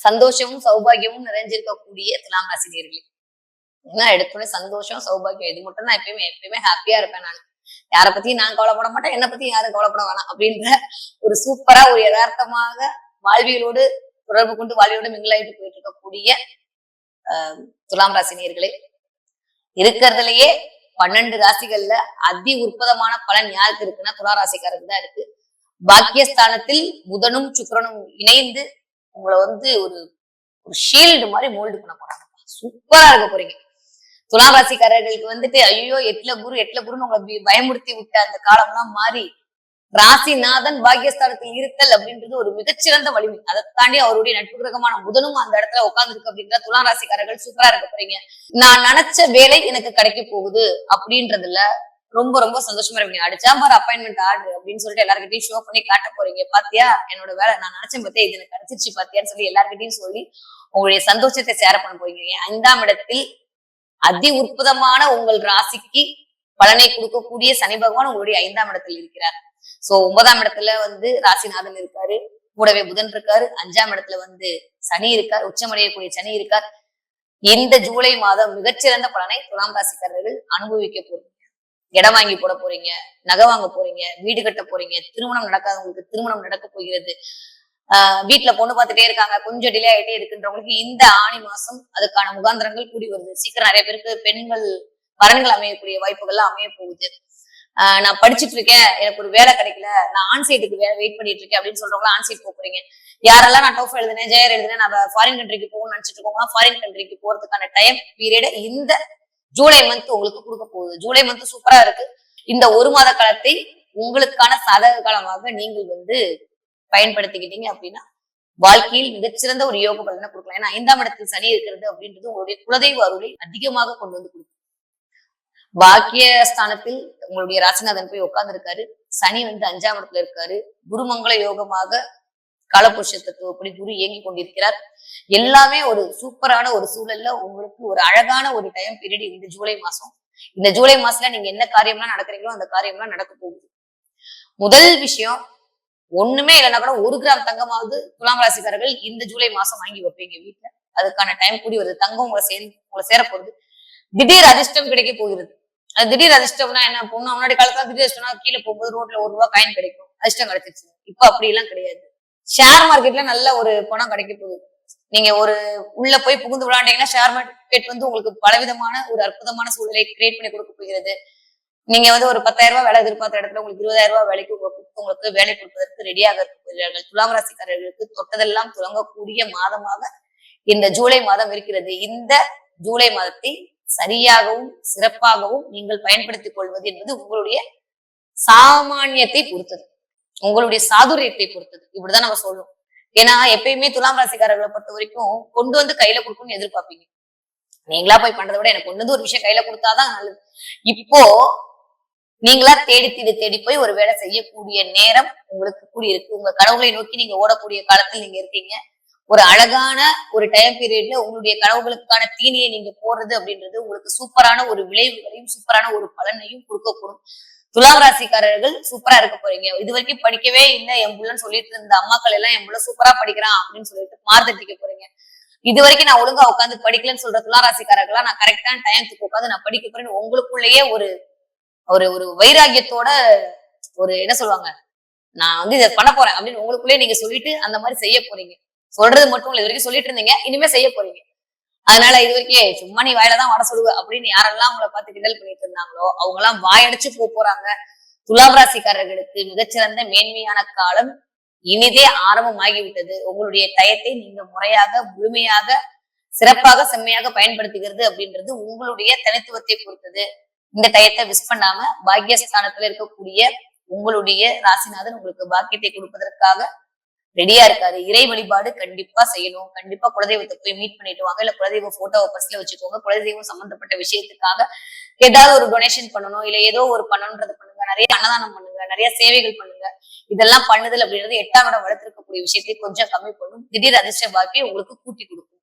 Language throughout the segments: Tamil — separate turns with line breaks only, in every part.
சந்தோஷமும் சௌபாகியமும் நிறைஞ்சிருக்கக்கூடிய துலாம் ராசி நேயர்களே. ஏன்னா எடுத்தோடனே சந்தோஷம் சௌபாகியம் இது மட்டும் தான் எப்பயுமே ஹாப்பியா இருப்பேன் நான். யாரை பத்தியும் நான் கவலைப்பட மாட்டேன், என்னை பத்தி யாரும் கவலைப்பட வேணாம் அப்படின்ற ஒரு சூப்பரா ஒரு யதார்த்தமாக வாழ்வியலோடு தொடர்பு கொண்டு வாழ்வியோடு மிங்கிலாயிட்டு போயிட்டு இருக்கக்கூடிய துலாம் ராசி நேயர்களே. இருக்கிறதுலயே 12 ராசிகள்ல அதி உற்பதமான பலன் யாருக்கு இருக்குன்னா துலா ராசிக்காரருக்கு தான் இருக்கு. பாக்கியஸ்தானத்தில் புதனும் சுக்கிரனும் இணைந்து உங்களை வந்து ஒரு ஷீல்டு மாதிரி மோல்டு பண்ண போறாங்க. சூப்பரா இருக்க போறீங்க. துலாம் ராசிக்காரர்களுக்கு வந்துட்டு ஐயோ எட்டுல குருன்னு உங்களை பயமுறுத்தி விட்ட அந்த காலம்லாம் மாறி ராசிநாதன் பாக்கியஸ்தானத்தில் இருத்தல் அப்படின்றது ஒரு மிகச்சிறந்த வலிமை. அதை தாண்டி அவருடைய நட்பு கிரகமான புதனும் அந்த இடத்துல உட்கார்ந்துருக்கு அப்படின்ற துலாம் ராசிக்காரர்கள் சூப்பரா இருக்க போறீங்க. நான் நினைச்ச வேலை எனக்கு கிடைக்க போகுது அப்படின்றதுல ரொம்ப ரொம்ப சந்தோஷமா இருப்பீங்க. அடிச்சா பாரு அப்பாயின்மெண்ட் ஆர்டர் அப்படின்னு சொல்லிட்டு எல்லாருக்கிட்டையும் ஷோ பண்ணி காட்ட போறீங்க. பாத்தியா என்னோட வேலை நான் நினைச்சேன் பாத்தியா இது எனக்கு கிடைச்சிருச்சு பாத்தியான்னு சொல்லி எல்லாருக்கிட்டையும் சொல்லி உங்களுடைய சந்தோஷத்தை ஷேர் பண்ண போறீங்க. 5ஆம் இடத்தில் அதி உற்பதமான உங்கள் ராசிக்கு பலனை கொடுக்கக்கூடிய சனி பகவான் உங்களுடைய 5ஆம் இடத்தில் இருக்கிறார். சோ 9ஆம் இடத்துல வந்து ராசிநாதன் இருக்காரு, கூடவே புதன் இருக்காரு. 5ஆம் இடத்துல வந்து சனி இருக்கார், உச்சமடையக்கூடிய சனி இருக்கார். இந்த ஜூலை மாதம் மிகச்சிறந்த பலனை துலாம் ராசிக்காரர்கள் அனுபவிக்க போறீங்க. இடம் வாங்கி போட போறீங்க, நகை வாங்க போறீங்க, வீடு கட்ட போறீங்க, திருமணம் நடக்காதவங்களுக்கு திருமணம் நடக்க போகிறது. வீட்டுல பொண்ணு பார்த்துட்டே இருக்காங்க, கொஞ்சம் டிலே ஆகிட்டே இருக்குன்றவங்களுக்கு இந்த ஆணி மாசம் அதுக்கான முகாந்திரங்கள் கூடி வருது. சீக்கிரம் நிறைய பேருக்கு பெண்கள் வரன்கள் அமையக்கூடிய வாய்ப்புகள்லாம் அமைய போகுது. நான் படிச்சுட்டு இருக்கேன், எனக்கு ஒரு வேலை கிடைக்கல, நான் ஆன்சைட்டுக்கு வெயிட் பண்ணிட்டு இருக்கேன் அப்படின்னு சொல்றவங்க ஆன்சைட் போறீங்க. யாரெல்லாம் நான் டோஃப் எழுதினேன், ஜெயர் எழுதினேன், நான் ஃபாரின் கண்ட்ரிக்கு போகணும்னு நினைச்சிட்டு இருக்கோம்னா ஃபாரின் கண்ட்ரிக்கு போறதுக்கான டைம் பீரியட் இந்த ஜூலை மந்த் உங்களுக்கு கொடுக்க போகுது. ஜூலை மந்த் சூப்பரா இருக்கு. இந்த 1 மாத காலத்தை உங்களுக்கான சாதக காலமாக நீங்கள் வந்து பயன்படுத்திக்கிட்டீங்க அப்படின்னா வாழ்க்கையில் மிகச்சிறந்த ஒரு யோக பலனை கொடுக்கலாம். ஏன்னா 5ஆம் இடத்தில் சனி இருக்கிறது அப்படின்றது உங்களுடைய குலதெய்வ அருளை அதிகமாக கொண்டு வந்து கொடுக்கும். பாக்கியஸ்தானத்தில் உங்களுடைய ராசிநாதன் போய் உட்கார்ந்து இருக்காரு. சனி வந்து 5ஆம் இடத்துல இருக்காரு. குருமங்கள யோகமாக காலபுருஷ தத்துவப்படி குரு இயங்கி கொண்டிருக்கிறார். எல்லாமே ஒரு சூப்பரான ஒரு சூழல்ல உங்களுக்கு ஒரு அழகான ஒரு டைம் பீரியட் இந்த ஜூலை மாசம். இந்த ஜூலை மாசத்துல நீங்க என்ன காரியம்லாம் நடக்கிறீங்களோ அந்த காரியம்லாம் நடக்க போகுது. முதல் விஷயம், ஒண்ணுமே இல்லைன்னா கூட 1 கிராம் தங்கமாவது துலாம் ராசிக்காரர்கள் இந்த ஜூலை மாசம் வாங்கி வைப்பீங்க வீட்டுல. அதுக்கான டைம் கூடி வருது. தங்கம் உங்களை சேர போகுது. திடீர் அதிர்ஷ்டம் கிடைக்க போகிறது. அது திடீர் அதிர்ஷ்டம்னா என்ன பொண்ணு முன்னாடி காலத்துல திடீர் அதிர்ஷ்டம்னா கீழே போகும்போது ரோட்ல 1 ரூபாய் காயின் கிடைக்கும், அதிர்ஷ்டம் கிடைச்சிருச்சு. இப்ப அப்படி எல்லாம் கிடையாது. ஷேர் மார்க்கெட்ல நல்ல ஒரு பணம் கிடைக்க போகுது. நீங்க ஒரு உள்ள போய் புகுந்து விளையாண்டீங்கன்னா ஷேர் மார்க்கெட் வந்து உங்களுக்கு பலவிதமான ஒரு அற்புதமான சூழலை கிரியேட் பண்ணி கொடுக்க போகிறது. நீங்க வந்து ஒரு 10,000 ரூபாய் வேலை எதிர்பார்த்த இடத்துல உங்களுக்கு 20,000 ரூபாய் வேலைக்கு உங்களுக்கு வேலை கொடுப்பதற்கு ரெடியாக இருக்கிறார்கள். துலாம் ராசிக்காரர்களுக்கு தொட்டதெல்லாம் துவங்கக்கூடிய மாதமாக இந்த ஜூலை மாதம் இருக்கிறது. இந்த ஜூலை மாதத்தை சரியாகவும் சிறப்பாகவும் நீங்கள் பயன்படுத்திக் கொள்வது என்பது உங்களுடைய சாமானியத்தை பொறுத்தது, உங்களுடைய சாதுரியத்தை பொறுத்தது. இப்படிதான் நம்ம சொல்லுவோம். ஏன்னா எப்பயுமே துலாம் ராசிக்காரர்களை பொறுத்த வரைக்கும் கொண்டு வந்து கையில கொடுக்கணும்னு எதிர்பார்ப்பீங்க. நீங்களா போய் பண்றதை விட எனக்கு கொண்டு வந்து ஒரு விஷயம் கையில கொடுத்தாதான் நல்லது. இப்போ நீங்களா தேடி போய் ஒரு வேலை செய்யக்கூடிய நேரம் உங்களுக்கு கூடியிருக்கு. உங்க கனவுகளை நோக்கி நீங்க ஓடக்கூடிய காலத்தில் நீங்க இருக்கீங்க. ஒரு அழகான ஒரு டைம் பீரியட்ல உங்களுடைய கனவுகளுக்கான தீனியை நீங்க போடுறது அப்படின்றது உங்களுக்கு சூப்பரான ஒரு விளைவுகளையும் சூப்பரான ஒரு பலனையும் கொடுக்கக்கூடும். துலாம் ராசிக்காரர்கள் சூப்பரா இருக்க போறீங்க. இது வரைக்கும் படிக்கவே இல்லை என் புள்ளன்னு சொல்லிட்டு இருந்த அம்மாக்கள் எல்லாம் என் புள்ள சூப்பரா படிக்கிறான் அப்படின்னு சொல்லிட்டு மார்த்தட்டிக்க போறீங்க. இது வரைக்கும் நான் ஒழுங்கா உட்காந்து படிக்கலன்னு சொல்ற துலாம் ராசிக்காரர்களா நான் கரெக்டான டைத்துக்கு உட்காந்து நான் படிக்க போறேன்னு உங்களுக்குள்ளேயே ஒரு ஒரு வைராகியத்தோட ஒரு என்ன சொல்லுவாங்க, நான் வந்து இதை பண்ண போறேன் அப்படின்னு உங்களுக்குள்ளேயே நீங்க சொல்லிட்டு அந்த மாதிரி செய்ய போறீங்க. சொல்றது மட்டும் இல்ல, இது வரைக்கும் சொல்லிட்டு இருந்தீங்க, இனிமே செய்ய போறீங்க. அதனால இது வரைக்கும் சும்மா நீ வாயிலதான் வட சொல்லுவ அப்படின்னு யாரெல்லாம் உங்களை பார்த்து கிண்டல் பண்ணிட்டு இருந்தாங்களோ அவங்க எல்லாம் வாயடிச்சு போறாங்க. துலாம் ராசிக்காரர்களுக்கு மிகச்சிறந்த மேன்மையான காலம் இனிதே ஆரம்பமாகிவிட்டது. உங்களுடைய டயத்தை நீங்க முறையாக முழுமையாக சிறப்பாக செம்மையாக பயன்படுத்துகிறது அப்படின்றது உங்களுடைய தனித்துவத்தை பொறுத்தது. இந்த டயத்தை மிஸ் பண்ணாம பாக்கியஸ்தானத்துல இருக்கக்கூடிய உங்களுடைய ராசிநாதன் உங்களுக்கு பாக்கியத்தை கொடுப்பதற்காக ரெடியா இருக்காரு. இறை வழிபாடு கண்டிப்பா செய்யணும். கண்டிப்பா குலதெய்வத்தை போய் மீட் பண்ணிட்டு வாங்க. இல்ல குலதெய்வ போட்டோவை பர்ஸ்ல வச்சுக்கோங்க. குலதெய்வம் சம்பந்தப்பட்ட விஷயத்துக்காக ஏதாவது ஒரு டொனேஷன் பண்ணணும், இல்ல ஏதோ ஒரு பண்ணணும்ன்றது பண்ணுங்க. நிறைய அன்னதானம் பண்ணுங்க, நிறைய சேவைகள் பண்ணுங்க. இதெல்லாம் பண்ணுதல் அப்படின்றது 8ஆம் இடம் வளர்த்திருக்கக்கூடிய விஷயத்தை கொஞ்சம் கம்மி பண்ணும். திடீர் அதிர்ஷ்ட பாக்கியை உங்களுக்கு கூட்டி கொடுக்கும்.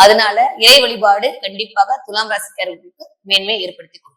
அதனால இறை வழிபாடு கண்டிப்பாக துலாம் ராசிக்காரர்களுக்கு மேன்மை ஏற்படுத்தி கொடுக்கும்.